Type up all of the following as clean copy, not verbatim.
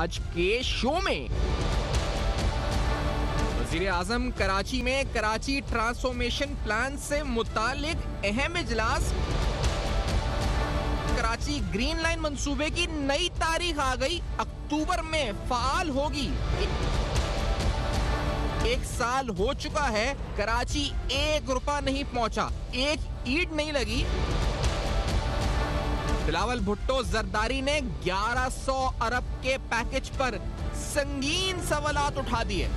आज के शो में वज़ीर आज़म कराची में कराची ट्रांसफॉर्मेशन प्लान से मुतालिक अहम इजलास। कराची ग्रीन लाइन मंसूबे की नई तारीख आ गई, अक्टूबर में फाल होगी। 1 साल हो चुका है, कराची 1 रुपया नहीं पहुंचा, 1 ईंट नहीं लगी। बिलावल भुट्टो जरदारी ने 1100 अरब के पैकेज पर संगीन सवालात उठा दिए।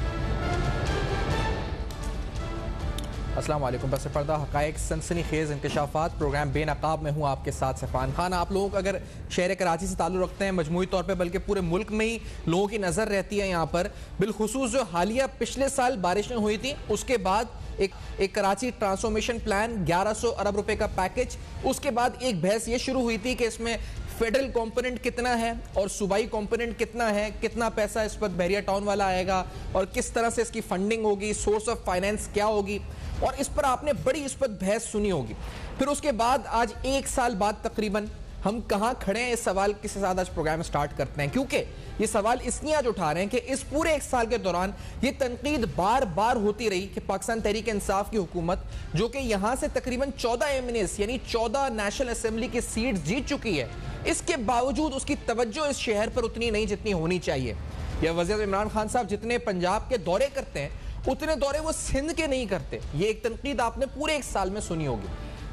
अस्सलाम वालेकुम। बस पर्दा हक़ाइक़ सनसनीखेज़ इंकशाफात प्रोग्राम बेनकाब में हूँ आपके साथ सफ़ान खान। आप लोग अगर शहर कराची से ताल्लुक़ रखते हैं मजमूई तौर पे, बल्कि पूरे मुल्क में ही लोगों की नज़र रहती है यहाँ पर, बिलखुसूस जो हालिया पिछले साल बारिशें हुई थी उसके बाद एक कराची ट्रांसफॉर्मेशन प्लान 1100 अरब रुपए का पैकेज, उसके बाद एक बहस ये शुरू हुई थी कि इसमें फेडरल कंपोनेंट कितना है और सूबाई कंपोनेंट कितना है, कितना पैसा इस पर बहरिया टाउन वाला आएगा और किस तरह से इसकी फंडिंग होगी, सोर्स ऑफ फाइनेंस क्या होगी, और इस पर आपने बड़ी इस पर बहस सुनी होगी। फिर उसके बाद आज 1 साल बाद तकरीबन हम कहाँ खड़े हैं, इस सवाल के साथ आज प्रोग्राम स्टार्ट करते हैं, क्योंकि ये सवाल इसलिए आज उठा रहे हैं कि इस पूरे 1 साल के दौरान ये तनकीद बार बार होती रही कि पाकिस्तान तहरीक इंसाफ की हुकूमत, जो कि यहाँ से तकरीबन 14 MNAs यानी 14 नेशनल असेंबली की सीट जीत चुकी है, इसके बावजूद उसकी तवज्जो इस शहर पर उतनी नहीं जितनी होनी चाहिए। या वज़ीर इमरान खान साहब जितने पंजाब के दौरे करते हैं उतने दौरे वो सिंध के नहीं करते। ये एक तनकीद आपने पूरे 1 साल में सुनी होगी।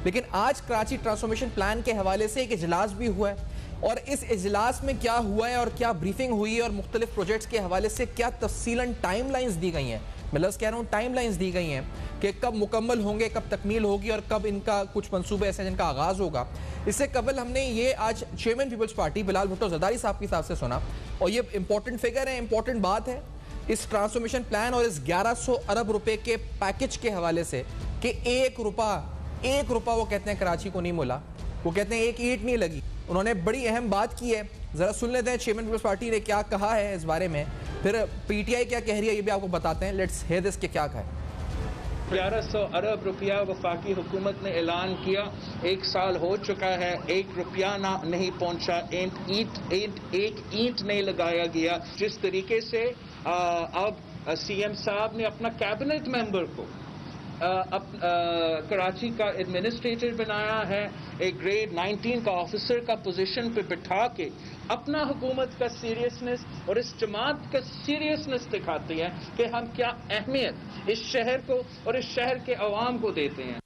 लेकिन आज कराची ट्रांसफॉर्मेशन प्लान के हवाले से एक इजलास भी हुआ है, और इस इजलास में क्या हुआ है और क्या ब्रीफिंग हुई है और मुख्तलिफ प्रोजेक्ट्स के हवाले से क्या तफसीलन टाइमलाइंस दी गई हैं, मैं लफ्ज़ कह रहा हूँ टाइमलाइंस दी गई हैं कि कब मुकम्मल होंगे, कब तकमील होगी और कब इनका कुछ मंसूबे ऐसे जिनका आगाज़ होगा। इससे कबल हमने ये आज chairman Peoples Party Bilawal Bhutto Zardari sahab की तरफ से सुना, और ये इंपॉर्टेंट फिगर है, इंपॉर्टेंट बात है इस ट्रांसफॉर्मेशन प्लान और इस 1100 अरब रुपए के पैकेज के हवाले से कि 1 रुपया वो कहते हैं कराची को नहीं मिला, वो कहते हैं 1 ईंट नहीं लगी। उन्होंने बड़ी अहम बात की है, जरा सुन लेते हैं चेयरमैन पीपल्स पार्टी ने क्या कहा है इस बारे में, फिर PTI क्या कह रही है ये भी आपको बताते हैं। लेट्स हियर दिस के क्या कहा है। 1100 अरब रुपया वफाकी हुकूमत ने ऐलान किया, 1 साल हो चुका है, 1 रुपया नहीं पहुंचा, 1 ईंट नहीं लगाया गया। जिस तरीके से अब CM साहब ने अपना कैबिनेट मेंबर को कराची का एडमिनिस्ट्रेटर बनाया है, एक ग्रेड 19 का ऑफिसर का पोजीशन पे बिठा के अपना हुकूमत का सीरियसनेस और इस जमात का सीरियसनेस दिखाती है कि हम क्या अहमियत इस शहर को और इस शहर के अवाम को देते हैं।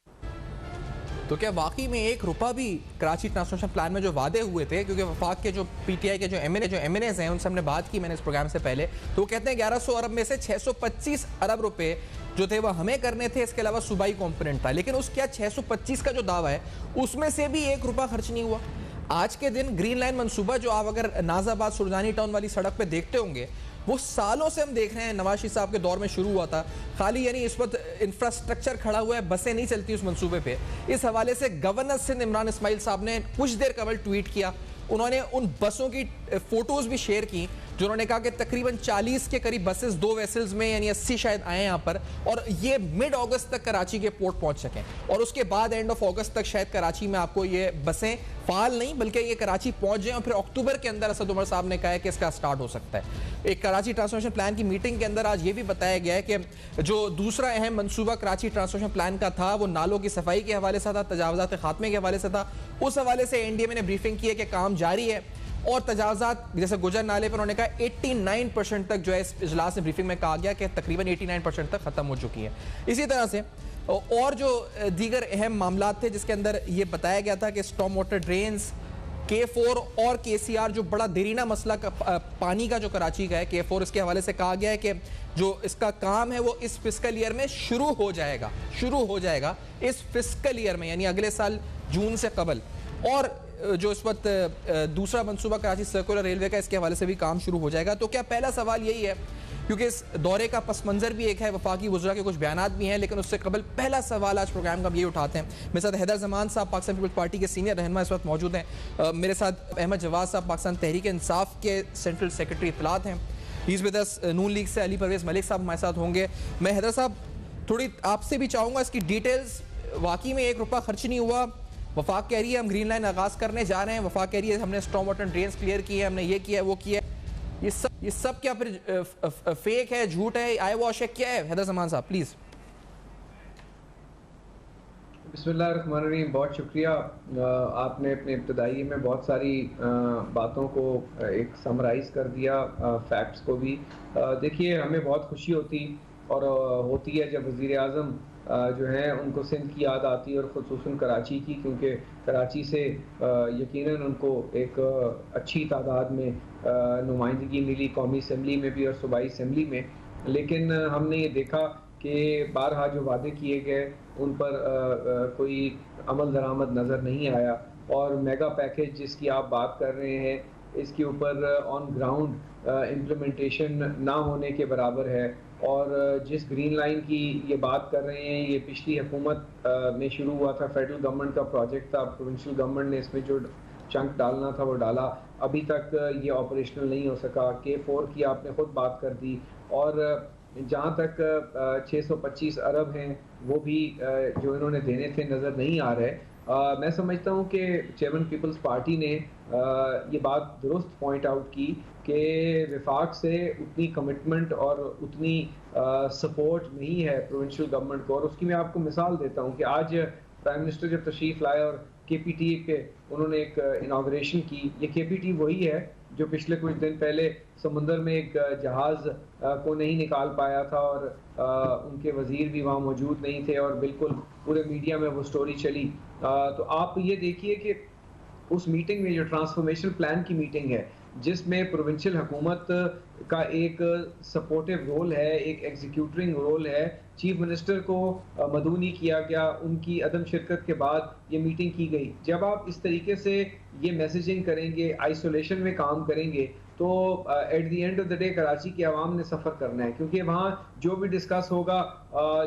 तो क्या वाकई में 1 रुपया भी कराची ट्रांसफॉर्मेशन प्लान में जो वादे हुए थे, क्योंकि वफाक के जो PTI के जो MNAs हैं उनसे हमने बात की मैंने इस प्रोग्राम से पहले, तो वो कहते हैं 1100 अरब में से 625 अरब रुपए जो थे वो हमें करने थे, इसके अलावा सूबाई कंपोनेंट था। लेकिन उस क्या 625 का जो दावा है उसमें से भी 1 रुपया खर्च नहीं हुआ। आज के दिन ग्रीन लाइन मंसूबा जो आप अगर नाजाबाद सुरजानी टाउन वाली सड़क पे देखते होंगे, वो सालों से हम देख रहे हैं, नवाज शरीफ साहब के दौर में शुरू हुआ था, खाली यानी इस वक्त इंफ्रास्ट्रक्चर खड़ा हुआ है, बसें नहीं चलती उस मंसूबे पे। इस हवाले से गवर्नर सिंध इमरान इस्माइल साहब ने कुछ देर कबल ट्वीट किया, उन्होंने उन बसों की फोटोज भी शेयर की जो उन्होंने कहा कि तकरीबन 40 के करीब बसेस 2 वेसल्स में यानी 80 शायद आए यहाँ पर, और ये मिड अगस्त तक कराची के पोर्ट पहुंच सकें, और उसके बाद एंड ऑफ अगस्त तक शायद कराची में आपको ये बसें फाल नहीं बल्कि ये कराची पहुंच जाएं, और फिर अक्टूबर के अंदर असद उमर साहब ने कहा है कि इसका स्टार्ट हो सकता है। एक कराची ट्रांसफॉर्मेशन प्लान की मीटिंग के अंदर आज ये भी बताया गया है कि जो दूसरा अहम मंसूबा कराची ट्रांसफॉर्मेशन प्लान का था वो नालों की सफाई के हवाले से था, तजावजात के खात्मे के हवाले से था। उस हवाले से NDMA ने ब्रीफिंग की है कि काम जारी है, और तजावजात जैसे गुजर नाले पर उन्होंने कहा 89% तक जो है इस इजलास में ब्रीफिंग में कहा गया कि तकरीबन 89% तक खत्म हो चुकी है। इसी तरह से और जो दीगर अहम मामला थे जिसके अंदर ये बताया गया था कि स्टॉर्म वाटर ड्रेन्स, K4 और KCR जो बड़ा देरीना मसला पानी का जो कराची का है, K4 इसके हवाले से कहा गया है कि जो इसका काम है वो इस फिस्कल ईयर में शुरू हो जाएगा इस फिस्कल ईयर में, यानी अगले साल जून से कबल। और जो इस वक्त दूसरा मंसूबा कराची सर्कुलर रेलवे का, इसके हवाले से भी काम शुरू हो जाएगा। तो क्या पहला सवाल यही है, क्योंकि इस दौरे का पस मंजर भी एक है, वफाकी वज़रा के कुछ बयानात भी हैं, लेकिन उससे कबल पहला सवाल आज प्रोग्राम का हम ये उठाते हैं। मेरे साथ हैदर जमान साहब पाकिस्तान पीपल्स पार्टी के सीनियर रहनुमा इस वक्त मौजूद हैं। मेरे साथ अहमद जवाद साहब पाकिस्तान तहरीक इंसाफ के सेंट्रल सेक्रेटरी इत्तलात हैं। इस विदस नून लीग से अली परवेज़ मलिक साहब हमारे साथ होंगे। मैं हैदर साहब थोड़ी आपसे भी चाहूँगा इसकी डिटेल्स, वाकई में 1 रुपया खर्च नहीं हुआ, वफाक कह रही है हम ग्रीन लाइन आगाज़ करने जा रहे हैं, वफाक कह रही है हमने स्टॉर्म वाटर ड्रेन्स क्लियर की है, हमने ये किया है वो किया है, ये सब क्या फिर फेक है, झूठ है, आई वॉश है, क्या है? हैदर जमान साहब प्लीज। बिस्मिल्लाहिर्रहमानिर्रहीम, बहुत शुक्रिया। आपने अपने इब्तदाई में बहुत सारी बातों को एक समराइज़ कर दिया, फैक्ट्स को भी। देखिए, हमें बहुत खुशी होती है जब वज़ीर आज़म जो हैं उनको सिंध की याद आती है, और ख़ुसूसन कराची की, क्योंकि कराची से यकीनन उनको एक अच्छी तादाद में नुमाइंदगी मिली कौमी असम्बली में भी और सूबाई असम्बली में। लेकिन हमने ये देखा कि बारहा जो वादे किए गए उन पर कोई अमल दरामद नज़र नहीं आया, और मेगा पैकेज जिसकी आप बात कर रहे हैं इसके ऊपर ऑन ग्राउंड इम्प्लीमेंटेशन ना होने के बराबर है। और जिस ग्रीन लाइन की ये बात कर रहे हैं, ये पिछली हुकूमत में शुरू हुआ था, फेडरल गवर्नमेंट का प्रोजेक्ट था, प्रोविंशियल गवर्नमेंट ने इसमें जो चंक डालना था वो डाला, अभी तक ये ऑपरेशनल नहीं हो सका। K4 की आपने खुद बात कर दी, और जहाँ तक 625 अरब हैं वो भी जो इन्होंने देने थे नज़र नहीं आ रहे। मैं समझता हूँ कि चेयरमैन पीपल्स पार्टी ने ये बात दुरुस्त पॉइंट आउट की कि विफाक से उतनी कमिटमेंट और उतनी सपोर्ट नहीं है प्रोविंशियल गवर्नमेंट को। और उसकी मैं आपको मिसाल देता हूँ कि आज प्राइम मिनिस्टर जब तशरीफ़ लाए और KPT के उन्होंने एक इनाग्रेशन की, ये KPT वही है जो पिछले कुछ दिन पहले समुंदर में एक जहाज़ को नहीं निकाल पाया था, और उनके वज़ीर भी वहाँ मौजूद नहीं थे, और बिल्कुल पूरे मीडिया में वो स्टोरी चली। तो आप ये देखिए कि उस मीटिंग में जो ट्रांसफॉर्मेशन प्लान की मीटिंग है, जिसमें प्रोविंशियल हुकूमत का एक सपोर्टिव रोल है, एक एग्जीक्यूटिंग रोल है, चीफ मिनिस्टर को मदऊ नहीं किया गया, उनकी अदम शिरकत के बाद ये मीटिंग की गई। जब आप इस तरीके से ये मैसेजिंग करेंगे, आइसोलेशन में काम करेंगे, तो at the end of the day Karachi के अवाम ने सफ़र करना है, क्योंकि वहाँ जो भी डिस्कस होगा,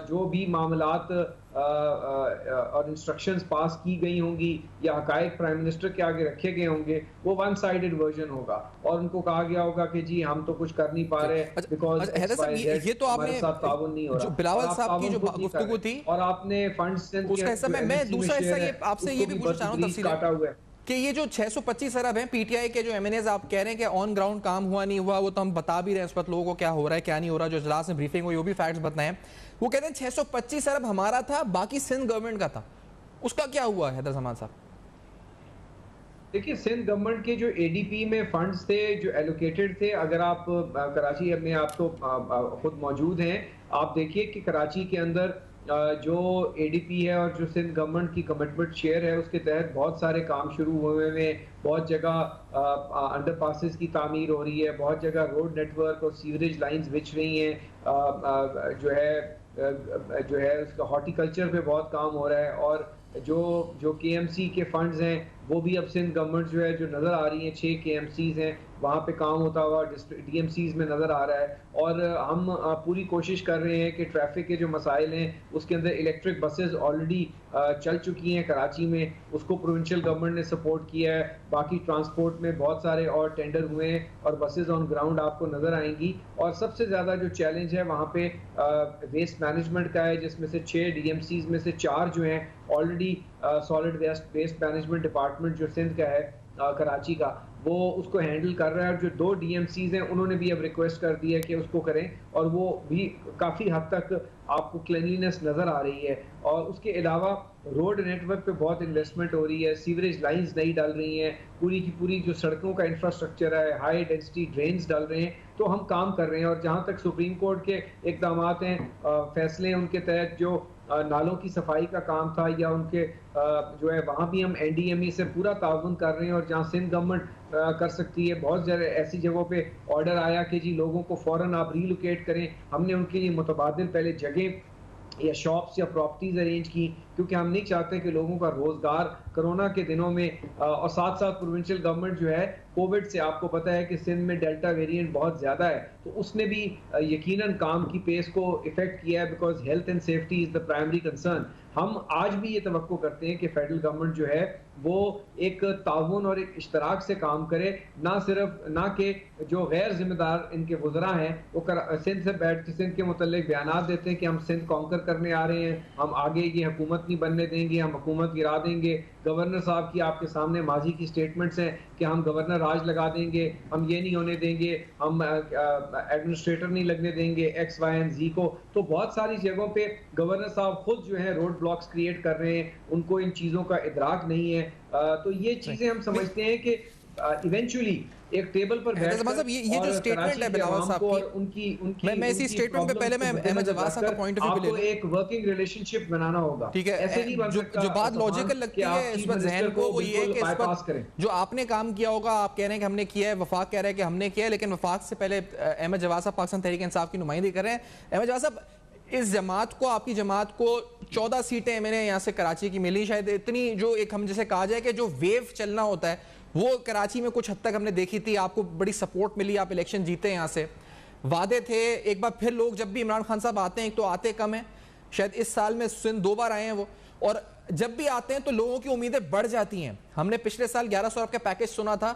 जो भी मामलात और इंस्ट्रक्शंस पास की गई होंगी या हकायक प्राइम मिनिस्टर के आगे रखे गए होंगे, वो वन साइडेड वर्जन होगा, और उनको कहा गया होगा कि जी हम तो कुछ कर नहीं पा रहे बिकॉज ये तो आपने ताउन नहीं हो रहा। बिलावल साहब की जो गुफ्तगू थी, और आपने फंड्स उसका हिस्सा मैं दूसरा हिस्सा ये आपसे ये भी पूछना चाह रहा हूं तफसील कि ये जो 625 अरब हैं PTI के जो MNAs आप कह रहे हैं कि ऑन ग्राउंड काम हुआ नहीं हुआ, वो तो हम बता भी रहे हैं इस वक्त लोगों को क्या हो रहा है क्या नहीं हो रहा, जो इजलास में ब्रीफिंग हुई वो भी फैक्ट्स बताएं। वो कहते हैं 625 अरब हमारा था, बाकी सिंध गवर्नमेंट का था, उसका क्या हुआ हैदर जमान साहब? देखिए, सिंध गवर्नमेंट के जो ADP में फंड्स थे जो एलोकेटेड थे, अगर आप कराची में आप तो खुद मौजूद हैं, आप देखिए कि कराची के अंदर जो ADP है और जो सिंध गवर्नमेंट की कमिटमेंट शेयर है, उसके तहत बहुत सारे काम शुरू हुए हैं। बहुत जगह अंडर पासेस की तामीर हो रही है, बहुत जगह रोड नेटवर्क और सीवरेज लाइंस बिछ रही हैं, जो है उसका हॉर्टिकल्चर पे बहुत काम हो रहा है, और जो KMC के फंड्स हैं वो भी अब सिंध गवर्नमेंट जो है जो नज़र आ रही हैं, 6 KMCs हैं, वहाँ पे काम होता हुआ DMCs में नज़र आ रहा है। और हम पूरी कोशिश कर रहे हैं कि ट्रैफिक के जो मसाइल हैं उसके अंदर इलेक्ट्रिक बसेस ऑलरेडी चल चुकी हैं कराची में, उसको प्रोविंशियल गवर्नमेंट ने सपोर्ट किया है। बाकी ट्रांसपोर्ट में बहुत सारे और टेंडर हुए हैं और बसेस ऑन ग्राउंड आपको नज़र आएंगी। और सबसे ज़्यादा जो चैलेंज है वहाँ पे वेस्ट मैनेजमेंट का है, जिसमें से 6 DMCs में से 4 जो हैं already solid waste management department जो सिंध का है कराची का, वो उसको हैंडल कर रहा है। और जो 2 DMCs हैं उन्होंने भी अब रिक्वेस्ट कर दी है कि उसको करें, और वो भी काफ़ी हद तक आपको क्लीनलीनेस नज़र आ रही है। और उसके अलावा रोड नेटवर्क पे बहुत इन्वेस्टमेंट हो रही है, सीवरेज लाइंस नई डल रही हैं, पूरी की पूरी जो सड़कों का इंफ्रास्ट्रक्चर है, हाई डेंसिटी ड्रेन्स डल रहे हैं। तो हम काम कर रहे हैं। और जहाँ तक सुप्रीम कोर्ट के इक़दाम हैं, फैसले उनके तहत जो नालों की सफाई का काम था या उनके जो है, वहाँ भी हम NDME से पूरा ताउन कर रहे हैं। और जहाँ सिंध गवर्नमेंट कर सकती है, बहुत ज़्यादा ऐसी जगहों पे ऑर्डर आया कि जी लोगों को फ़ौरन आप रीलोकेट करें, हमने उनके लिए मुतबादिल पहले जगह या शॉप्स या प्रॉपर्टीज अरेंज की, क्योंकि हम नहीं चाहते कि लोगों का रोजगार कोरोना के दिनों में और साथ साथ प्रोविंशियल गवर्नमेंट जो है कोविड से, आपको पता है कि सिंध में डेल्टा वेरिएंट बहुत ज़्यादा है, तो उसने भी यकीनन काम की पेस को इफेक्ट किया है, because health and safety is the primary concern. हम आज भी ये तवक्को करते हैं कि फेडरल गवर्नमेंट जो है वो एक ताउन और एक इश्तराक से काम करे, ना कि जो गैर जिम्मेदार इनके वज़रा हैं वो सिंध से बैठ के सिंध के मुतल्लिक बयानात देते हैं कि हम सिंध कॉन्कर करने आ रहे हैं, हम आगे ये हुकूमत नहीं बनने देंगे, हम हुकूमत गिरा देंगे। गवर्नर साहब की आपके सामने माजी की स्टेटमेंट्स हैं कि हम गवर्नर राज लगा देंगे, हम ये नहीं होने देंगे, हम एडमिनिस्ट्रेटर नहीं लगने देंगे, एक्स वाई एंड जी को। तो बहुत सारी जगहों पे गवर्नर साहब खुद जो है रोड ब्लॉक्स क्रिएट कर रहे हैं, उनको इन चीज़ों का इदराक नहीं है। तो ये चीज़ें हम समझते हैं कि इवेंचुअली एक टेबल पर बैठकर ये जो स्टेटमेंट है बिलावल साहब की, उनकी मैं इसी स्टेटमेंट पे पहले मैं अहमद जवाद साहब का पॉइंट ऑफ व्यू आपको एक वर्किंग रिलेशनशिप बनाना होगा। ठीक है, ऐसे नहीं बन सकता। जो बात लॉजिकल लगती है इस वक्त जहन को वो ये है कि इस वक्त जो आपने काम किया होगा, आप कह रहे हैं कि हमने किया है, वफाक कह रहा है कि हमने किया है, लेकिन वफाक से पहले अहमद जवाद साहब पाकिस्तान तहरीक इंसाफ की नुमाइंदगी कर रहे हैं। अहमद जवाद साहब, इस जमात को, आपकी जमात को 14 सीटें मैंने यहाँ से कराची की मिली, शायद इतनी जो एक हम जैसे कहा जाए कि जो वेव चलना होता है वो कराची में कुछ हद तक हमने देखी थी, आपको बड़ी सपोर्ट मिली, आप इलेक्शन जीते यहाँ से, वादे थे। एक बार फिर लोग जब भी इमरान खान साहब आते हैं, एक तो आते कम हैं, शायद इस साल में सिंध 2 बार आए हैं वो, और जब भी आते हैं तो लोगों की उम्मीदें बढ़ जाती हैं। हमने पिछले साल 1100 अरब का पैकेज सुना था,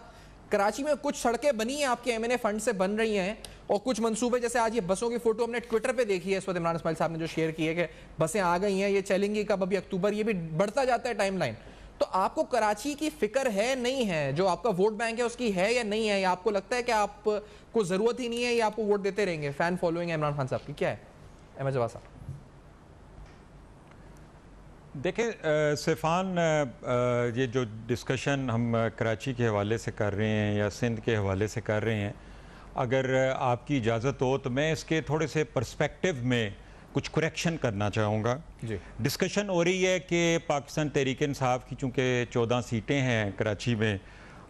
कराची में कुछ सड़कें बनी हैं आपके एमएनए फंड से बन रही हैं, और कुछ मंसूबे, जैसे आज ये बसों की फोटो हमने ट्विटर पे देखी है इस वक्त इमरान इस्माइल साहब ने जो शेयर की है कि बसें आ गई हैं, ये चलेंगी कब, अभी अक्टूबर, ये भी बढ़ता जाता है टाइमलाइन। तो आपको कराची की फिक्र है नहीं है, जो आपका वोट बैंक है उसकी है या नहीं है, या आपको लगता है कि आपको जरूरत ही नहीं है, या आपको वोट देते रहेंगे, फैन फॉलोइंग है इमरान खान साहब की, क्या है अहमद जवाद साहब? देखें सिफान, ये जो डिस्कशन हम कराची के हवाले से कर रहे हैं या सिंध के हवाले से कर रहे हैं, अगर आपकी इजाज़त हो तो मैं इसके थोड़े से पर्सपेक्टिव में कुछ करेक्शन करना चाहूँगा। डिस्कशन हो रही है कि पाकिस्तान तहरीक इंसाफ की चूँकि 14 सीटें हैं कराची में,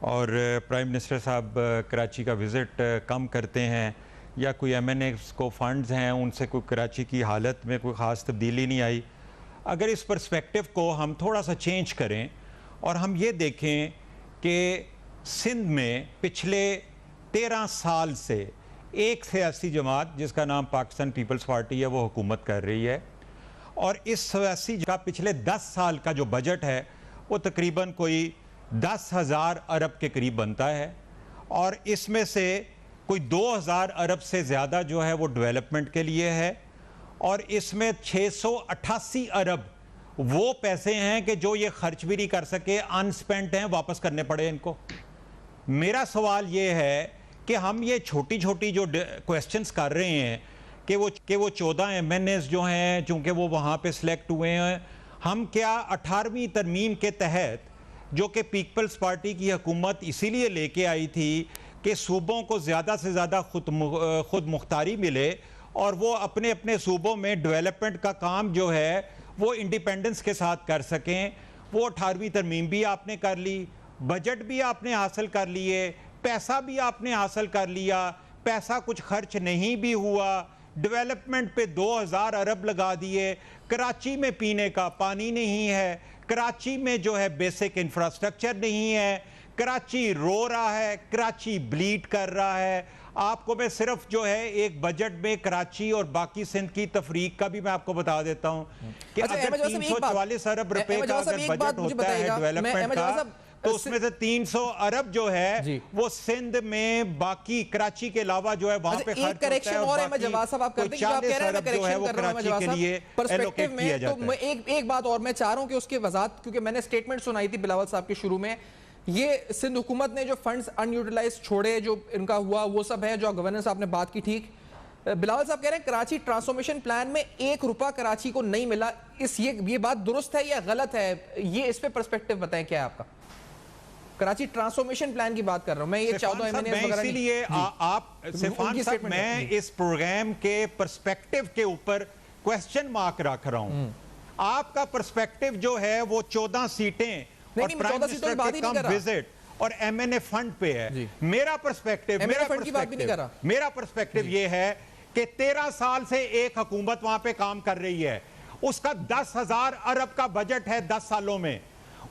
और प्राइम मिनिस्टर साहब कराची का विज़िट कम करते हैं, या कोई एमएनए को फंड्स हैं उनसे कोई कराची की हालत में कोई ख़ास तब्दीली नहीं आई। अगर इस पर्सपेक्टिव को हम थोड़ा सा चेंज करें और हम ये देखें कि सिंध में पिछले 13 साल से एक सियासी जमात जिसका नाम पाकिस्तान पीपल्स पार्टी है वो हुकूमत कर रही है, और इस सियासी का पिछले 10 साल का जो बजट है वो तकरीबन कोई 10,000 अरब के करीब बनता है, और इसमें से कोई 2,000 अरब से ज़्यादा जो है वो डेवलपमेंट के लिए है, और इसमें 688 अरब वो पैसे हैं कि जो ये खर्च भी नहीं कर सके, अनस्पेंट हैं, वापस करने पड़े इनको। मेरा सवाल ये है कि हम ये छोटी छोटी जो क्वेश्चंस कर रहे हैं कि वो 14 एमएनएस जो हैं चूँकि वो वहाँ पे सिलेक्ट हुए हैं, हम क्या 18वीं तरमीम के तहत जो कि पीपल्स पार्टी की हुकूमत इसीलिए लेके आई थी कि सूबों को ज़्यादा से ज़्यादा खुद मुख्तारी मिले और वो अपने अपने सूबों में डेवलपमेंट का काम जो है वो इंडिपेंडेंस के साथ कर सकें, वो 18वीं तरमीम भी आपने कर ली, बजट भी आपने हासिल कर लिए, पैसा भी आपने हासिल कर लिया, पैसा कुछ खर्च नहीं भी हुआ, डेवलपमेंट पे 2,000 अरब लगा दिए, कराची में पीने का पानी नहीं है, कराची में जो है बेसिक इंफ्रास्ट्रक्चर नहीं है, कराची रो रहा है, कराची ब्लीड कर रहा है। आपको मैं सिर्फ जो है एक बजट में कराची और बाकी सिंध की तफरीक का भी मैं आपको बता देता हूँ कि अगर 344 अरब रुपए का अगर बजट होता है डेवलपमेंट का, तो उसमें से 300 अरब जो है वो सिंध में, बाकी कराची के अलावा जो है वहां पे खर्च होता है, और बाकी 40 अरब जो है वो कराची के लिए एलोकेट किया जाता है। एक बात और मैं चाह रहा हूं कि उसकी वजाहत, क्योंकि मैंने स्टेटमेंट सुनाई थी बिलावल साहब के शुरू में, ये सिंध हुकूमत ने जो फंड्स अनयूटिलाइज छोड़े, जो इनका हुआ वो सब है, जो गवर्नर साहब ने बात की, ठीक। बिलावल साहब कह रहे हैं कराची ट्रांसफॉर्मेशन प्लान में 1 रुपया कराची को नहीं मिला, ये बात दुरुस्त है या गलत है? ये इस पे पर्सपेक्टिव बताएं क्या है आपका? कराची ट्रांसफॉर्मेशन प्लान की बात कर रहा हूं मैं, ये 14 एमएनए वगैरह, इसीलिए आप सिफान साहब, मैं इस प्रोग्राम के पर्सपेक्टिव के ऊपर क्वेश्चन मार्क रख रहा हूं। आपका पर्सपेक्टिव जो है वो 14 सीटें और प्राइम मिनिस्टर के कम विजिट और एमएनए फंड पे है। मेरा पर्सपेक्टिव ये है कि 13 साल से एक हुकूमत वहां पे काम कर रही है, उसका 10,000 अरब का बजट है 10 सालों में,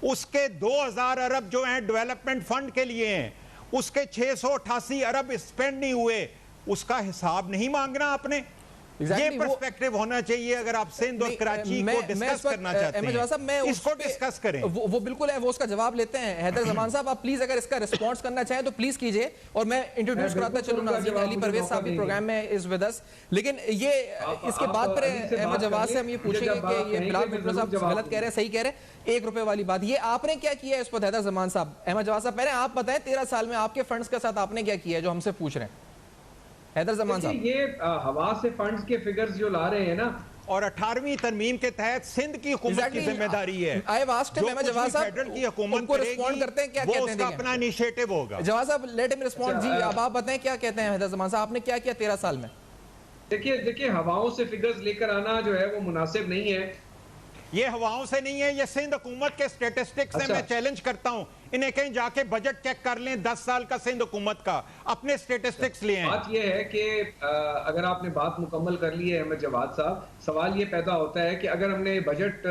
उसके 2,000 अरब जो हैं डेवलपमेंट फंड के लिए हैं, उसके 688 अरब स्पेंड नहीं हुए, उसका हिसाब नहीं मांगना आपने? ये पर्सपेक्टिव होना चाहिए अगर आप सिंध और कराची को डिस्कस करना चाहते हैं, इसको डिस्कस करें। वो बिल्कुल है, वो उसका जवाब लेते हैं। हैदर जमान साहब, आप प्लीज अगर इसका रिस्पॉन्स करना चाहें तो प्लीज कीजिए, और मैं इंट्रोड्यूस कराता चलूं नाज़रीन, अली परवेज साहब भी प्रोग्राम में इज विद अस। लेकिन ये इसके बाद पर अहमद जवाद से हम ये पूछेंगे कि ये बिलाल भुट्टो साहब गलत कह रहे हैं, सही कह रहे हैं, 1 रुपए वाली बात, ये आपने क्या किया है इस पर हैदर जमान साहब? अहमद जवाद साहब, पहले आप बताएं 13 साल में आपके फंड्स के साथ आपने क्या किया है जो हमसे पूछ रहे हैं? हैदर जमान साहब, ये हवा से फंड्स के फिगर्स जो ला रहे हैं ना, और 18वीं तरमीम के तहत सिंध की हुकूमत की जिम्मेदारी है। फेडरल की हुकूमत करते हैं, क्या कहते हैं, अपना इनिशिएटिव होगा। जवाद साहब, लेट हिम रिस्पॉन्ड। जी, अब आप बताएं क्या कहते हैं हैदर जमान साहब, आपने क्या किया 13 साल में? देखिए हवाओं से फिगर्स लेकर आना जो है वो मुनासिब नहीं है। ये हवाओं से नहीं है, ये सिंध हुकूमत के स्टेटिस्टिक्स से मैं चैलेंज करता हूं, इन्हें कहीं जाके बजट चेक कर लें 10 साल का सिंध हुकूमत का, अपने स्टेटिस्टिक्स लिए। बात ये है कि अगर आपने बात मुकम्मल कर ली है अहमद जवाद साहब, सवाल ये पैदा होता है कि अगर हमने बजट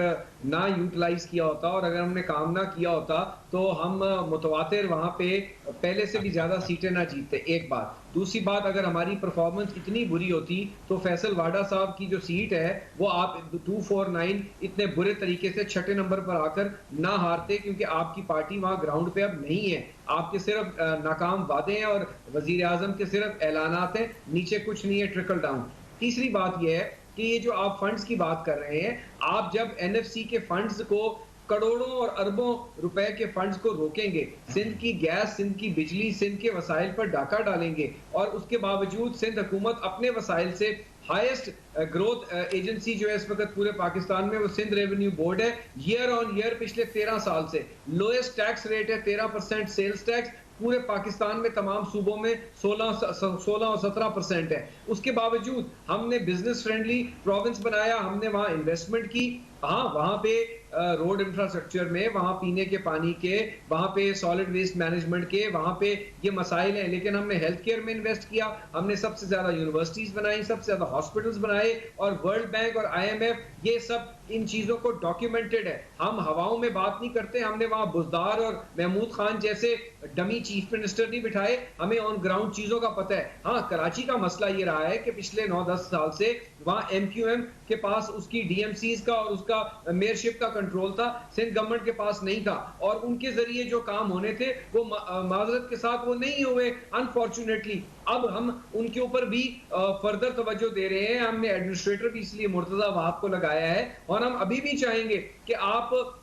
ना यूटिलाइज किया होता और अगर हमने काम ना किया होता तो हम मुतवातिर वहां पे पहले से भी ज्यादा सीटें ना जीतते, एक बात। दूसरी बात, अगर हमारी परफॉर्मेंस इतनी बुरी होती तो फैसल वाडा साहब की जो सीट है वो आप 249 इतने बुरे तरीके से 6ठे नंबर पर आकर ना हारते, क्योंकि आपकी पार्टी वहां ग्राउंड पे अब नहीं है। आपके सिर्फ नाकाम वादे हैं और वजीर आजम के सिर्फ ऐलानात हैं, नीचे कुछ नहीं है, ट्रिकल डाउन। तीसरी बात यह है कि ये जो आप फंड्स की बात कर रहे हैं, आप जब एनएफसी के फंड्स को, करोड़ों और अरबों रुपए के फंड्स को रोकेंगे, सिंध की गैस, सिंध की बिजली, सिंध के वसाइल पर डाका डालेंगे, और उसके बावजूद सिंध हुकूमत अपने वसाइल से हाईएस्ट ग्रोथ एजेंसी जो है इस वक्त पूरे पाकिस्तान में वो सिंध रेवेन्यू बोर्ड है, ईयर ऑन ईयर पिछले 13 साल से लोएस्ट टैक्स रेट है 13% सेल्स टैक्स, पूरे पाकिस्तान में तमाम सूबों में 16 और 17% है। उसके बावजूद हमने बिजनेस फ्रेंडली प्रोविंस बनाया, हमने वहां इन्वेस्टमेंट की। हाँ, वहां पे रोड इंफ्रास्ट्रक्चर में, वहां पीने के पानी के, वहां पे सॉलिड वेस्ट मैनेजमेंट के, वहां पे ये मसाइल हैं, लेकिन हमने हेल्थ केयर में इन्वेस्ट किया, हमने सबसे ज्यादा यूनिवर्सिटीज बनाई, सबसे ज्यादा हॉस्पिटल्स बनाए, और वर्ल्ड बैंक और IMF ये सब इन चीजों को डॉक्यूमेंटेड है। हम हवाओं में बात नहीं करते, हमने वहां बुजदार और महमूद खान जैसे डमी चीफ मिनिस्टर नहीं बिठाए, हमें ऑन ग्राउंड चीजों का पता है। हाँ, कराची का मसला ये रहा है कि पिछले 9-10 साल से वहां MQM के पास उसकी DMCs का और उसका मेयरशिप का कंट्रोल था, सिंध गवर्नमेंट के पास नहीं था, और उनके जरिए जो काम होने थे वो माजरत के साथ वो नहीं हुए अनफॉर्चुनेटली। अब हम उनके ऊपर भी फर्दर तवज्जो दे रहे हैं, हमने एडमिनिस्ट्रेटर भी इसलिए मुर्तजा वहाब को लगाया है, और हम अभी भी चाहेंगे कि आप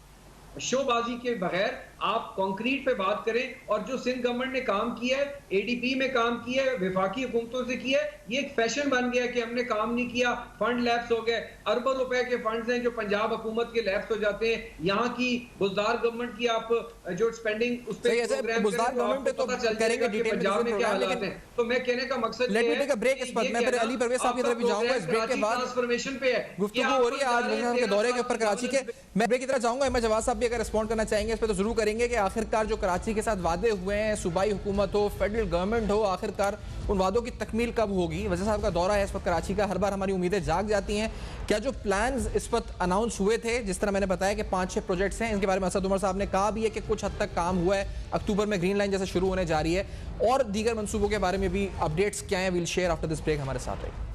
शोबाजी के बगैर आप कंक्रीट पे बात करें, और जो सिंध गवर्नमेंट ने काम किया है, ADP में काम किया है, विफाकी हुकूमतों से किया है, ये एक फैशन बन गया कि हमने काम नहीं किया, फंड लैप्स हो गए। अरबों रुपए के फंड्स हैं जो पंजाब हुकूमत के लैप्स हो जाते हैं। यहाँ की बुजदार गवर्नमेंट की आप जो स्पेंडिंग उस पे बुजदार गवर्नमेंट पे तो करेंगे डिटेल में क्या हालात हैं। तो मैं कहने का मकसद let me take a break इस पर, मैं फिर अली परवेज साहब की तरफ भी जाऊंगा। इस ब्रेक के बाद ट्रांसफॉर्मेशन पे है गुफ्तगू हो रही है आज वज़ीर के दौरे के ऊपर कराची के। मैं ब्रेक की तरफ जाऊंगा, मैं जवाब साहब भी अगर रिस्पॉन्ड करना चाहेंगे इस पर तो जरूर करेंगे कि आखिरकार जो कराची के साथ वादे हुए हैं, सूबाई हुकूमत हो, फेडरल गवर्नमेंट हो, आखिरकार उन वादों की तकमील कब होगी? वज़ीर साहब का दौरा है इस वक्त कराची का, हर बार हमारी उम्मीदें जाग जाती हैं। क्या जो प्लान्स इस वक्त अनाउंस हुए थे, जिस तरह मैंने बताया कि 5-6 प्रोजेक्ट्स हैं, इनके बारे में असद उमर साहब ने कहा भी है कि कुछ हद तक काम हुआ है, अक्टूबर में ग्रीन लाइन जैसे शुरू होने जा रही है, और दीगर मनसूबों के बारे में भी अपडेट्स क्या हैं, we'll share after this break. हमारे साथ है।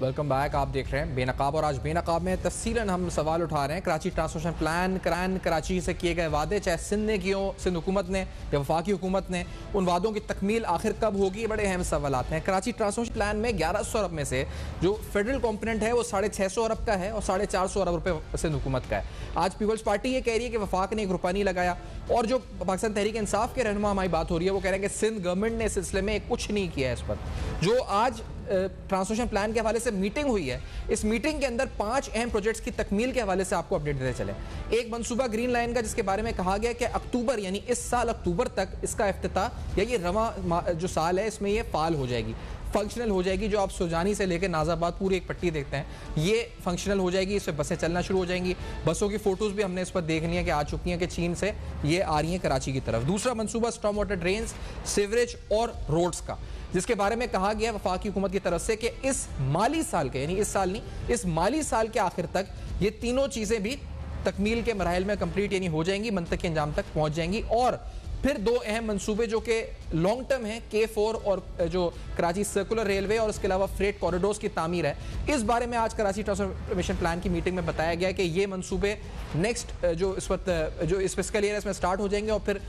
वेलकम बैक, आप देख रहे हैं बेनकाब, और आज बेनकाब में तफसीलन हम सवाल उठा रहे हैं कराची ट्रांसफॉर्मेशन प्लान, कराची से किए गए वादे, चाहे सिंध ने किए हो, सिंध हुकूमत ने या वफाकी हुकूमत ने, उन वादों की तकमील आखिर कब होगी, बड़े अहम सवाल आते हैं। कराची ट्रांसफॉर्मेशन प्लान में 1100 अरब में से जो फेडरल कॉम्पोनेंट है वो 650 अरब का है और 450 अरब रुपये सिंध हुकूमत का है। आज पीपल्स पार्टी ये कह रही है कि वफाक ने 1 रुपया नहीं लगाया, और जो पाकिस्तान तहरीक इंसाफ के रहनुमा हमारी बात हो रही है वो कह रहे हैं कि सिंध गवर्नमेंट ने इस सिलसिले में कुछ नहीं किया है। इस पर जो आज ट्रांसफॉर्मेशन प्लान के हवाले से मीटिंग हुई है, इस मीटिंग के अंदर 5 अहम प्रोजेक्ट्स की तकमील के हवाले से आपको अपडेट देते चले। एक मंसूबा ग्रीन लाइन का, जिसके बारे में कहा गया कि अक्टूबर यानी इस साल अक्टूबर तक इसका इफ्तिताह, या ये रवा जो साल है इसमें ये फाल हो जाएगी, फंक्शनल हो जाएगी। जो आप सुजानी से लेकर नाजाबाद पूरी एक पट्टी देखते हैं, ये फंक्शनल हो जाएगी, इससे बसें चलना शुरू हो जाएंगी। बसों की फोटोज भी हमने इस पर देखनी है कि आ चुकी हैं कि चीन से ये आ रही हैं कराची की तरफ। दूसरा मंसूबा स्टॉर्म वाटर ड्रेन्स, सीवरेज और रोड्स का, जिसके बारे में कहा गया वफाकी हुकूमत की तरफ से कि इस माली साल के, यानी इस साल नहीं, इस माली साल के आखिर तक ये तीनों चीज़ें भी तकमील के मराहिल में कंप्लीट यानी हो जाएंगी, मंतकी अंजाम तक पहुंच जाएंगी। और फिर दो अहम मंसूबे जो कि लॉन्ग टर्म है, K4 और जो कराची सर्कुलर रेलवे और उसके अलावा फ्रेट कॉरिडोर्स की तामीर है। इस बारे में आज कराची ट्रांसफॉर्मेशन प्लान की मीटिंग में बताया गया कि ये मंसूबे नेक्स्ट जो इस वक्त जो इस फिस्कल ईयर इसमें स्टार्ट हो जाएंगे और फिर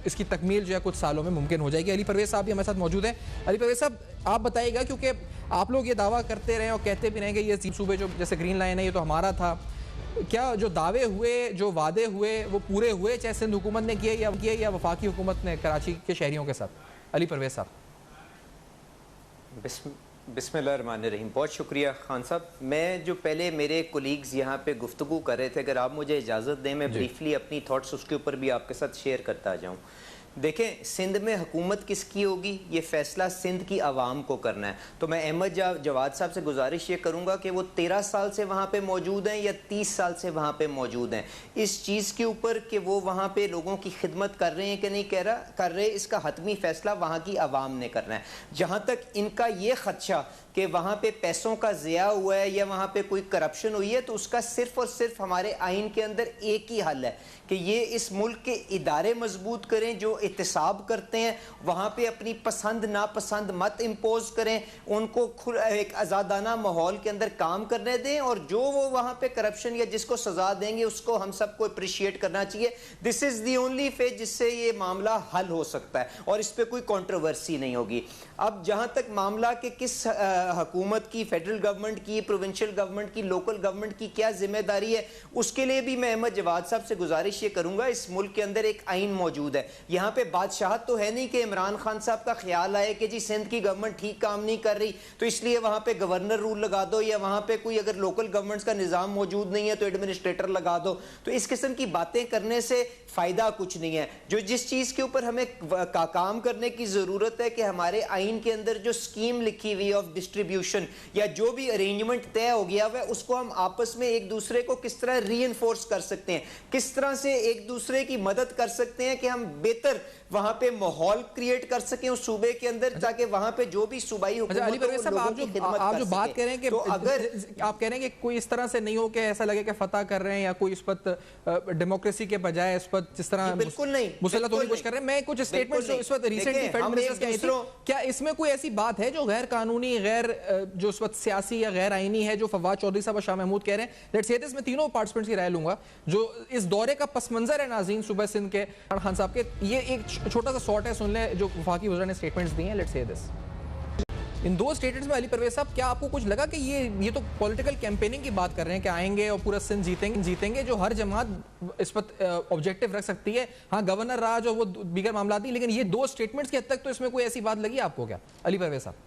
इसकी तकमील जो है कुछ सालों में मुमकिन हो जाएगी। अली परवेज साहब भी हमारे साथ मौजूद हैं। अली परवेज साहब, आप बताइएगा, क्योंकि आप लोग ये दावा करते रहे और कहते भी रहेंगे ये सूबे जो जैसे ग्रीन लाइन है ये तो हमारा था, क्या जो दावे हुए, जो वादे हुए, वो पूरे हुए, चाहे सिंध हुकूमत ने किए या वफाकी हुकूमत ने कराची के शहरियों के साथ? अली परवेज साहब। बिस्मिल्लाहिर्रहमानिर्रहीम। बहुत शुक्रिया खान साहब। मैं जो पहले मेरे कोलीग्स यहाँ पे गुफ्तगू कर रहे थे, अगर आप मुझे इजाज़त दें मैं ब्रीफली अपनी थॉट्स उसके ऊपर भी आपके साथ शेयर करता जाऊँ। देखें, सिंध में हुकूमत किसकी होगी ये फ़ैसला सिंध की आवाम को करना है। तो मैं अहमद जवाद साहब से गुजारिश ये करूँगा कि वो 13 साल से वहाँ पे मौजूद हैं या 30 साल से वहाँ पे मौजूद हैं, इस चीज़ के ऊपर कि वो वहाँ पे लोगों की खिदमत कर रहे हैं कि नहीं कर रहे, इसका हतमी फ़ैसला वहाँ की आवाम ने करना है। जहाँ तक इनका ये खदशा कि वहाँ पे पैसों का ज़िया हुआ है या वहाँ पे कोई करप्शन हुई है, तो उसका सिर्फ़ और सिर्फ हमारे आइन के अंदर एक ही हल है कि ये इस मुल्क के इदारे मजबूत करें जो एहतसाब करते हैं, वहाँ पे अपनी पसंद नापसंद मत इम्पोज करें, उनको एक आज़ादाना माहौल के अंदर काम करने दें, और जो वो वहाँ पे करप्शन या जिसको सज़ा देंगे उसको हम सबको अप्रिशिएट करना चाहिए। This is the only phase जिससे ये मामला हल हो सकता है और इस पर कोई कंट्रोवर्सी नहीं होगी। अब जहाँ तक मामला कि किस हुकूमत की, फेडरल गवर्नमेंट की, प्रोविंशियल गवर्नमेंट की, लोकल गवर्नमेंट की क्या जिम्मेदारी है, उसके लिए भी मैं अहमद जवाद साहब से गुजारिश ये करूंगा, इस मुल्क के अंदर एक आइन मौजूद है। यहाँ पे बादशाहत तो है नहीं कि इमरान खान साहब का ख्याल आए कि जी सिंध की गवर्नमेंट ठीक काम नहीं कर रही तो इसलिए वहाँ पे गवर्नर रूल लगा दो, या वहाँ पे कोई अगर लोकल गवर्नमेंट्स का निज़ाम मौजूद नहीं है तो एडमिनिस्ट्रेटर लगा दो। तो इस किस्म की बातें करने से फ़ायदा कुछ नहीं है। जो जिस चीज़ के ऊपर हमें काम करने की ज़रूरत है कि हमारे आइन के अंदर जो स्कीम लिखी हुई ऑफ डिस्ट्रीब्यूशन या जो भी अरेंजमेंट तय हो गया हुआ है, उसको हम आपस में एक दूसरे को किस तरह रीइंफोर्स कर सकते हैं, किस तरह से एक दूसरे की मदद कर सकते हैं कि हम बेहतर वहां पे माहौल क्रिएट कर सकें उस सूबे के अंदर, ताकि वहां पे जो भी सूबाई हुकूमत अली परवेज साहब, आप जो बात कह रहे हैं कि तो अगर आप कह रहे हैं कि कोई इस तरह से नहीं हो कि ऐसा लगे कि फतह कर रहे हैं या कोई इस वक्त डेमोक्रेसी के बजाय इस वक्त जिस तरह बिल्कुल नहीं मुसल्लत होने की कोशिश कर रहे हैं, मैं कुछ स्टेटमेंट्स जो इस वक्त रिसेंटली फेडरल मिनिस्टर्स के आई थी, क्या इसमें कोई ऐसी बात है जो गैर कानूनी, गैर जो इस वक्त सियासी या गैर आईनी है, जो फवाद चौधरी साहब और शाह महमूद कह रहे हैं? लेट्स से दिस, मैं तीनों पार्टिसिपेंट्स की राय लूंगा। जो इस दौरे का पस मंजर है नाज़रीन सूबा सिंध के खान साहब के, ये एक छोटा सा शॉर्ट है, सुन ले जो वफाकी वज़ीर ने स्टेटमेंट्स दिए हैं। लेट्स से दिस, इन दो स्टेटमेंट्स में अली परवेज साहब, क्या आपको कुछ लगा कि ये तो पॉलिटिकल कैंपेनिंग की बात कर रहे हैं कि आएंगे और पूरा सिंध जीतेंगे जो हर जमात इस पर ऑब्जेक्टिव रख सकती है? हाँ, गवर्नर राज और वो दीगर मामला नहीं, लेकिन ये दो स्टेटमेंट्स की हद तक तो इसमें कोई ऐसी बात लगी आपको क्या, अली परवेज साहब?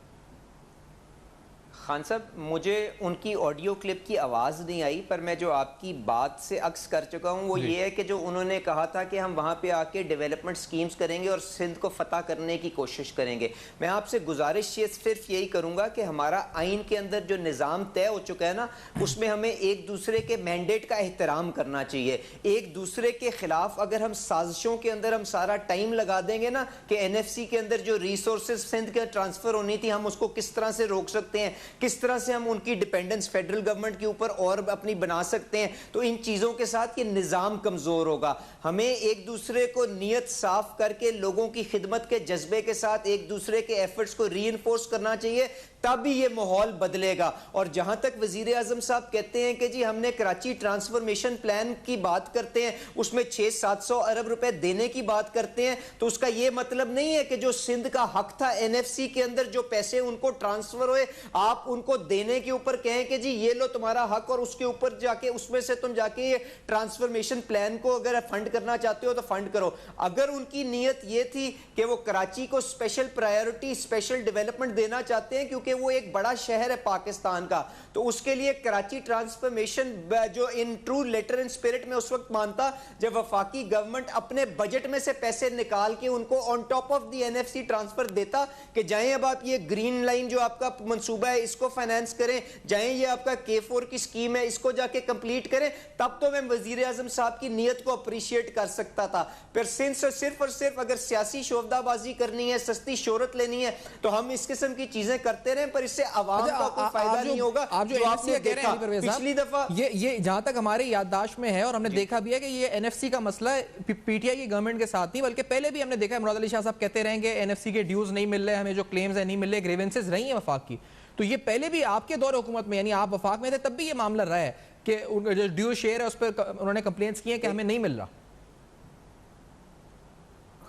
खान साहब, मुझे उनकी ऑडियो क्लिप की आवाज़ नहीं आई, पर मैं जो आपकी बात से अक्स कर चुका हूँ वो ये है कि जो उन्होंने कहा था कि हम वहाँ पे आके डेवलपमेंट स्कीम्स करेंगे और सिंध को फतह करने की कोशिश करेंगे। मैं आपसे गुजारिश ये सिर्फ यही करूँगा कि हमारा आइन के अंदर जो निज़ाम तय हो चुका है ना, उसमें हमें एक दूसरे के मैंडेट का एहतराम करना चाहिए। एक दूसरे के ख़िलाफ़ अगर हम साजिशों के अंदर हम सारा टाइम लगा देंगे ना कि NFC के अंदर जो रिसोर्सेज सिंध के ट्रांसफ़र होनी थी हम उसको किस तरह से रोक सकते हैं, किस तरह से हम उनकी डिपेंडेंस फेडरल गवर्नमेंट के ऊपर और अपनी बना सकते हैं, तो इन चीज़ों के साथ ये निज़ाम कमज़ोर होगा। हमें एक दूसरे को नीयत साफ करके लोगों की खिदमत के जज्बे के साथ एक दूसरे के एफर्ट्स को रीइंफोर्स करना चाहिए, तभी ये माहौल बदलेगा। और जहां तक वजीर आजम साहब कहते हैं कि जी हमने कराची ट्रांसफॉर्मेशन प्लान की बात करते हैं, उसमें 600-700 अरब रुपए देने की बात करते हैं, तो उसका ये मतलब नहीं है कि जो सिंध का हक था NFC के अंदर जो पैसे उनको ट्रांसफर हुए आप उनको देने के ऊपर कहें कि जी ये लो तुम्हारा हक, और उसके ऊपर जाके उसमें से तुम जाके ये ट्रांसफॉर्मेशन प्लान को अगर फंड करना चाहते हो तो फंड करो। अगर उनकी नीयत ये थी कि वो कराची को स्पेशल प्रायोरिटी, स्पेशल डेवलपमेंट देना चाहते हैं क्योंकि वो एक बड़ा शहर है पाकिस्तान का, तो उसके लिए कराची ट्रांसफॉर्मेशन जो in true letter and spirit में उस वक्त मानता जब वफाकी गवर्नमेंट अपने बजट में से पैसे निकाल के उनको on top of the NFC transfer देता कि जाएं अब आप ये ग्रीन लाइन जो आपका मंसूबा है इसको इसको फाइनेंस करें, जाएं ये आपका K4 की स्कीम है इसको जाके कंप्लीट करें, तब तो मैं वजीर आजम साहब की नीयत को अप्रिशिएट कर सकता था। फिर सिर्फ और सिर्फ अगर सियासी शोफदाबाजी करनी है, सस्ती शोहरत लेनी है, तो हम इस किस्म की चीजें करते रहे, पर इससे आवाम का कोई फायदा नहीं होगा। आप जो आपने देखा पिछली दफा ये जहां तक हमारे याददाश्त में है और हमने देखा भी है कि ये एनएफसी का मसला पीटीआई की गवर्नमेंट के साथ नहीं, बल्कि पहले भी हमने देखा है, मुराद अली शाह साहब कहते रहेंगे एनएफसी के ड्यूज नहीं मिल रहे, हमें जो क्लेम्स है नहीं मिल रहे, ग्रीवेंसेस रही है वफाक की। तो ये पहले भी आपके दौर हुकूमत में, यानी आप वफाक में थे तब भी ये मामला रहा है कि जो ड्यू शेयर है उस पर उन्होंने कंप्लेंट्स की हैं कि हमें नहीं मिल रहा।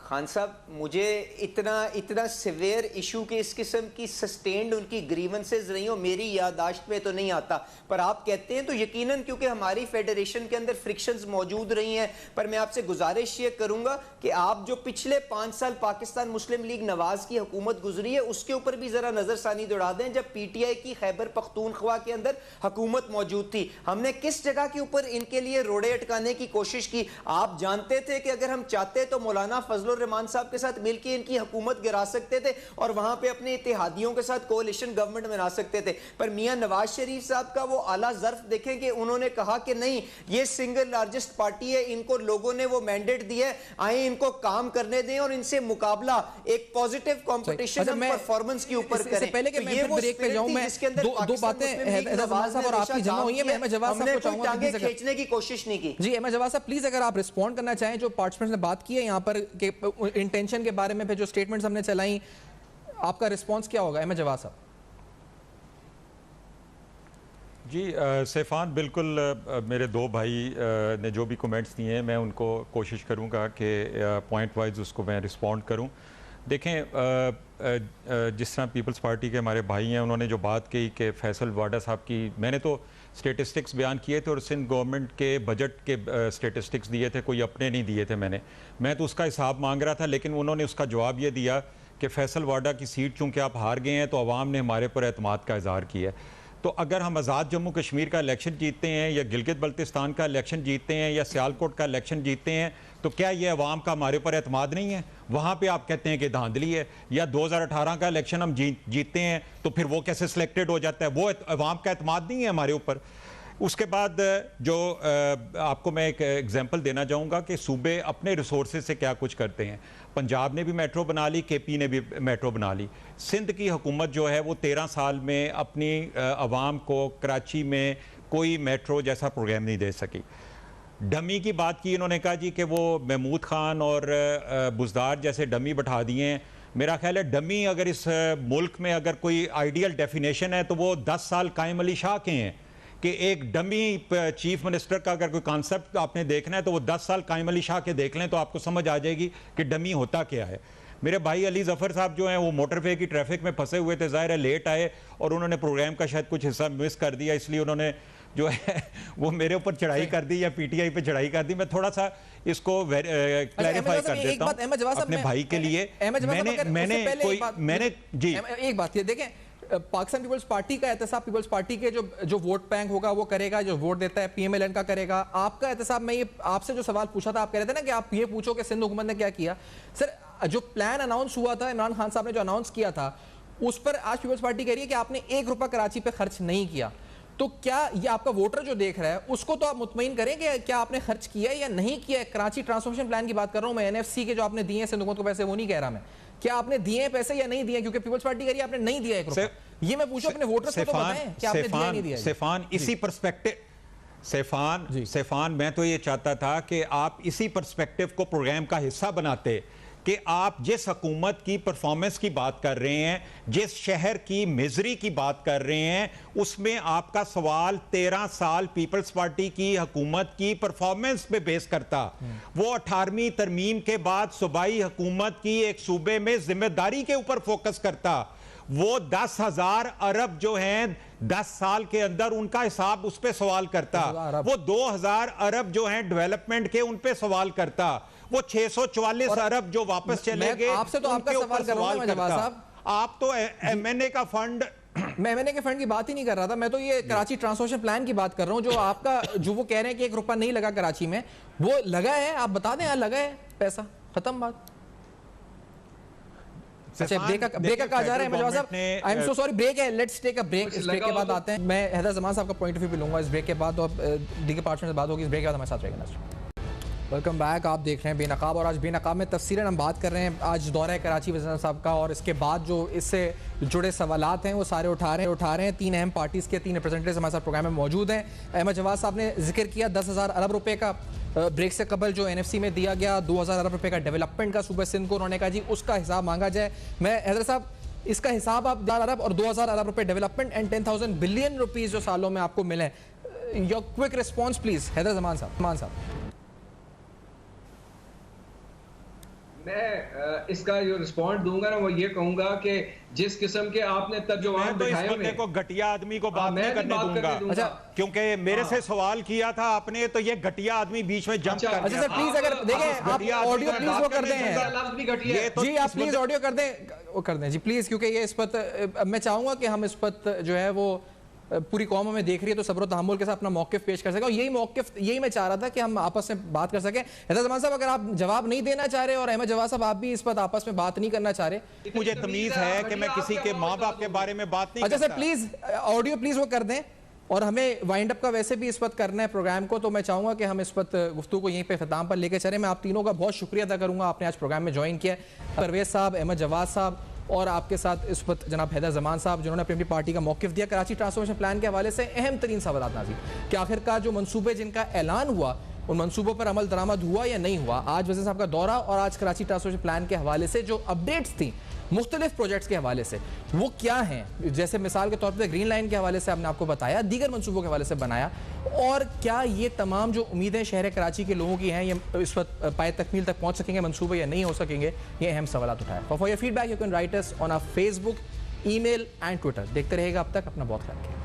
खान साहब, मुझे इतना सिवियर इशू के इस किस्म की सस्टेन्ड उनकी ग्रीवेंसेस रही हो मेरी याददाश्त में तो नहीं आता, पर आप कहते हैं तो यकीनन क्योंकि हमारी फेडरेशन के अंदर फ्रिक्शंस मौजूद रही हैं। पर मैं आपसे गुजारिश ये करूंगा कि आप जो पिछले 5 साल पाकिस्तान मुस्लिम लीग नवाज की हुकूमत गुजरी है उसके ऊपर भी जरा नजरसानी दौड़ा दें। जब पीटीआई की खैबर पख्तूनख्वा के अंदर हुकूमत मौजूद थी, हमने किस जगह के ऊपर इनके लिए रोड़े अटकाने की कोशिश की? आप जानते थे कि अगर हम चाहते तो मौलाना फजल रहमान साहब के साथ मिलकर इनकी हुकूमत गिरा सकते थे और वहां पे अपने इत्तेहादियों के साथ कोalition गवर्नमेंट बना सकते थे। पर मियां नवाज शरीफ साहब का वो आला ज़र्फ देखें कि उन्होंने कहा कि नहीं, ये सिंगल लार्जेस्ट पार्टी है, इनको लोगों ने वो मैंडेट दिया है, आए इनको काम करने दें और इनसे मुकाबला एक पॉजिटिव कंपटीशन हम परफॉर्मेंस के ऊपर करें। पहले कि मैं ब्रेक पे जाऊं, मैं दो बातें और आपकी जमा हुई है, मैं जवाब साहब को चाहूंगा कि खींचने की कोशिश नहीं की। जी अहमद जवाब साहब, प्लीज अगर आप रिस्पॉन्ड करना चाहें, जो पार्टिसिपेंट्स ने बात की है यहाँ पर कि इंटेंशन के बारे में, फिर जो स्टेटमेंट्स हमने चलाई, आपका रिस्पांस क्या होगा? अहमद जवाब साहब। जी सैफान, बिल्कुल मेरे दो भाई ने जो भी कमेंट्स दिए हैं मैं उनको कोशिश करूंगा कि पॉइंट वाइज उसको मैं रिस्पॉन्ड करूं। देखें, जिस तरह पीपल्स पार्टी के हमारे भाई हैं उन्होंने जो बात कही कि फैसल वाडा साहब की, मैंने तो स्टेटिस्टिक्स बयान किए थे और सिंध गवर्नमेंट के बजट के स्टेटिस्टिक्स दिए थे, कोई अपने नहीं दिए थे मैं तो उसका हिसाब मांग रहा था, लेकिन उन्होंने उसका जवाब ये दिया कि फैसल वाडा की सीट चूँकि आप हार गए हैं तो अवाम ने हमारे पर एतमाद का इजहार किया है। तो अगर हम आज़ाद जम्मू कश्मीर का इलेक्शन जीतते हैं या गिलगित बल्तिस्तान का इलेक्शन जीतते हैं या सियालकोट का इलेक्शन जीतते हैं तो क्या ये अवाम का हमारे ऊपर एतमाद नहीं है? वहाँ पे आप कहते हैं कि धांधली है। या 2018 का इलेक्शन हम जीतते हैं तो फिर वो कैसे सिलेक्टेड हो जाता है? वो अवाम का एतमाद नहीं है हमारे ऊपर। उसके बाद जो आपको मैं एक एग्जांपल देना चाहूँगा कि सूबे अपने रिसोर्सेज से क्या कुछ करते हैं। पंजाब ने भी मेट्रो बना ली, केपी ने भी मेट्रो बना ली। सिंध की हुकूमत जो है वो 13 साल में अपनी अवाम को कराची में कोई मेट्रो जैसा प्रोग्राम नहीं दे सकी। डमी की बात की इन्होंने, कहा जी कि वो महमूद खान और बुजदार जैसे डमी बैठा दिए हैं। मेरा ख्याल है डमी अगर इस मुल्क में अगर कोई आइडियल डेफिनेशन है तो वो 10 साल कायम अली शाह के हैं कि एक डमी चीफ मिनिस्टर का अगर कोई कॉन्सेप्ट आपने देखना है तो वो 10 साल कायम अली शाह के देख लें तो आपको समझ आ जाएगी कि डमी होता क्या है। मेरे भाई अली जफ़र साहब जो हैं वो मोटरवे की ट्रैफिक में फंसे हुए थे, ज़ाहिर है लेट आए और उन्होंने प्रोग्राम का शायद कुछ हिस्सा मिस कर दिया, इसलिए उन्होंने जो है वो मेरे ऊपर चढ़ाई कर दी या पीटीआई पे चढ़ाई कर दी। मैं थोड़ा सा इसको क्लैरिफाई कर देता हूँ अपने भाई के लिए। मैंने जी एक बात ये देखें, पाकिस्तान पीपल्स पार्टी का एहतसाब पीपल्स पार्टी के जो वोट बैंक होगा वो करेगा, जो वोट देता है पीएमएलएन का करेगा। आपका एहतसाब, मैं ये आपसे जो सवाल पूछा था, आप कह रहे थे ना कि आप ये पूछो कि सिंध हुकूमत ने क्या किया। सर, जो प्लान अनाउंस हुआ था, इमरान खान साहब ने जो अनाउंस किया था, उस पर आज पीपल्स पार्टी कह रही है कि आपने 1 रुपया कराची पे खर्च नहीं किया। तो क्या ये आपका वोटर जो देख रहा है उसको तो आप मुतमईन करें कि क्या आपने खर्च किया या नहीं किया? कराची ट्रांसफॉर्मेशन प्लान की बात कर रहा हूं मैं, एनएफसी के जो आपने दिए हैं सिंध हुकूमत को पैसे, वो नहीं कह रहा मैं। क्या आपने दिए पैसे या नहीं दिए? क्योंकि पीपल्स पार्टी कह रही है आपने नहीं दिया 1 रुपया। ये मैं पूछूं अपने वोटर्स को तो बताएं कि आपने दिया नहीं दिया। सेफान, इसी पर्सपेक्टिव सेफान मैं तो ये चाहता था कि आप इसी पर्सपेक्टिव को प्रोग्राम का हिस्सा बनाते कि आप जिस हुकूमत की परफॉर्मेंस की बात कर रहे हैं, जिस शहर की मिजरी की बात कर रहे हैं, उसमें आपका सवाल 13 साल पीपल्स पार्टी की हुकूमत की परफॉर्मेंस पे बेस करता। वो 18वीं तरमीम के बाद सूबाई हुकूमत की एक सूबे में जिम्मेदारी के ऊपर फोकस करता। वो 10,000 अरब जो हैं 10 साल के अंदर उनका हिसाब उस पर सवाल करता। वो 2,000 अरब जो हैं डेवलपमेंट के उन पे सवाल करता। वो 644 अरब जो वापस चले गए आपसे तो आपका सवाल करता। आप तो एमएनए का फंड, मैं एमएनए के फंड की बात ही नहीं कर रहा था, मैं तो ये कराची ट्रांसफॉर्मेशन प्लान की बात कर रहा हूं। जो आपका जो वो कह रहे हैं कि 1 रुपया नहीं लगा कराची में, वो लगा है, आप बता दें। लगा है पैसा, खत्म बात। अच्छा ब्रेक का जा रहा है Ahmad sahab, I am so sorry, break है, लेट्स टेक अ ब्रेक। इस ब्रेक के बाद आते हैं, मैं हैदर जमान साहब का पॉइंट ऑफ व्यू भी लूंगा इस ब्रेक के बाद, और दीगर पार्टनर से बात होगी इस ब्रेक के बाद हमारे साथ रहेगा। वेलकम बैक, आप देख रहे हैं बेनकाब, और आज बेनकाब में तफसीलन हम बात कर रहे हैं आज दौरा कराची वज़ीर साहब का, और इसके बाद जो इससे जुड़े सवालात हैं वो सारे उठा रहे हैं। 3 अहम पार्टीज़ के 3 रिप्रेजेंटेटिव्स हमारे साथ प्रोग्राम में मौजूद हैं। अहमद जवाद साहब ने जिक्र किया 10,000 अरब रुपए का ब्रेक से कबल जो NFC में दिया गया, 2,000 अरब रुपए का डेवलपमेंट का सूबे सिंध को, उन्होंने कहा जी उसका हिसाब मांगा जाए। मैं हैदर साहब इसका हिसाब आप 10,000 अरब और 2,000 अरब रुपए डेवलपमेंट एंड 10,000 बिलियन रुपीज़ जो सालों में आपको मिले, your quick response please Haider Zaman sahab. मैं इसका जो रिस्पॉन्ड दूंगा ना वो ये कहूंगा कि जिस किस्म के आपने तर्जुमान दिखाए हुए को घटिया आदमी को बात नहीं करने दूंगा। अच्छा, क्योंकि मेरे से सवाल किया था आपने, तो ये घटिया आदमी बीच में जंप कर। अच्छा सर प्लीज, अगर देखें आप ऑडियो प्लीज वो कर दें जी, आप प्लीज ऑडियो कर दें, वो कर दें जी प्लीज, क्योंकि ये इस पर मैं चाहूंगा कि हम इस पर जो है वो पूरी कौम हमें देख रही है तो सब्र तहम्मुल के साथ अपना मौक़िफ़ पेश कर सके, और यही मैं चाह रहा था कि हम आपस में बात कर सकें। हैदर जमान साहब, अगर आप जवाब नहीं देना चाह रहे और अहमद जवाद साहब आप भी इस पर आपस में बात नहीं करना चाह रहे, मुझे तमीज है कि मैं किसी के माँ बाप के बारे में बात नहीं। अच्छा सर प्लीज ऑडियो प्लीज वो कर दें, और हमें वाइंड अप का वैसे भी इस वक्त करना है प्रोग्राम को, तो मैं चाहूंगा कि हम इस वक्त गुफ्तगू को यहीं पे ख़त्म पर लेकर चलें। मैं आप तीनों का बहुत शुक्रिया अदा करूंगा, आपने आज प्रोग्राम में ज्वाइन किया। परवेज साहब, अहमद जवाद साहब और आपके साथ इस वक्त जनाब हैदर जमान साहब, जिन्होंने अपनी पार्टी का मौक़िफ़ दिया कराची ट्रांसफॉर्मेशन प्लान के हवाले से। अहम तरीन सवालात नाज़िर कि आखिरकार जो मनसूबे जिनका ऐलान हुआ उन मनसूबों पर अमल दरामद हुआ या नहीं हुआ। आज वज़ीर साहब का दौरा और आज कराची ट्रांसफॉर्मेशन प्लान के हवाले से जो अपडेट्स थी मुख्तलिफ प्रोजेक्ट्स के हवाले से वो क्या हैं, जैसे मिसाल के तौर पर ग्रीन लाइन के हवाले से आपने आपको बताया, दीगर मनसूबों के हवाले से बनाया, और क्या ये तमाम जो उम्मीदें शहर कराची के लोगों की हैं ये इस वक्त पाए तकमील तक पहुँच सकेंगे मनसूबे या नहीं हो सकेंगे, ये अहम सवाल उठाए। For your feedback you can write us on our Facebook, email and Twitter. देखते रहेगा अब तक, अपना बहुत ख्याल रखिए।